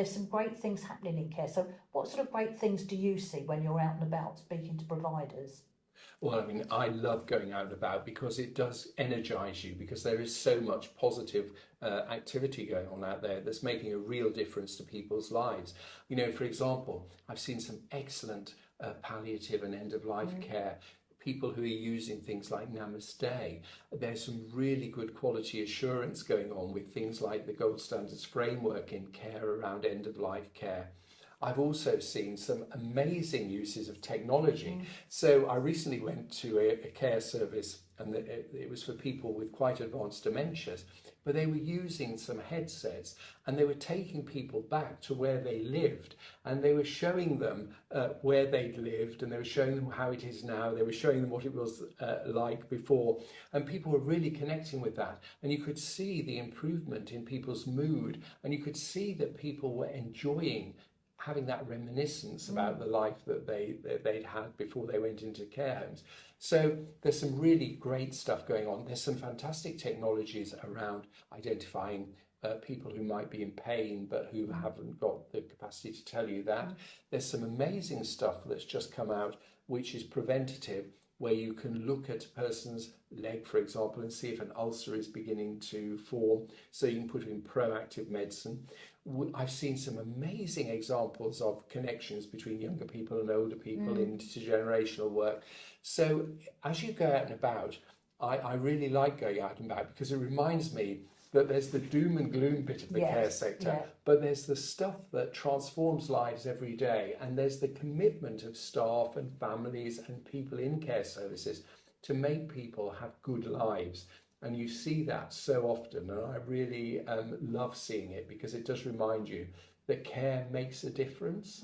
There's some great things happening in care. So what sort of great things do you see when you're out and about speaking to providers? Well, I mean, I love going out and about because it does energize you, because there is so much positive activity going on out there that's making a real difference to people's lives. You know, for example, I've seen some excellent palliative and end-of-life care. People who are using things like Namaste. There's some really good quality assurance going on with things like the Gold Standards framework in care around end-of-life care. I've also seen some amazing uses of technology. So I recently went to a care service, and it was for people with quite advanced dementias, but they were using some headsets and they were taking people back to where they lived, and they were showing them where they'd lived, and they were showing them how it is now. They were showing them what it was like before, and people were really connecting with that. And you could see the improvement in people's mood, and you could see that people were enjoying having that reminiscence about the life that they'd had before they went into care homes. So there's some really great stuff going on. There's some fantastic technologies around identifying people who might be in pain but who haven't got the capacity to tell you that. There's some amazing stuff that's just come out which is preventative, where you can look at a person's leg, for example, and see if an ulcer is beginning to form, so you can put in proactive medicine. I've seen some amazing examples of connections between younger people and older people in intergenerational work. So as you go out and about, I really like going out and about, because it reminds me that there's the doom and gloom bit of the care sector, but there's the stuff that transforms lives every day, and there's the commitment of staff and families and people in care services to make people have good lives. And you see that so often, and I really love seeing it, because it does remind you that care makes a difference.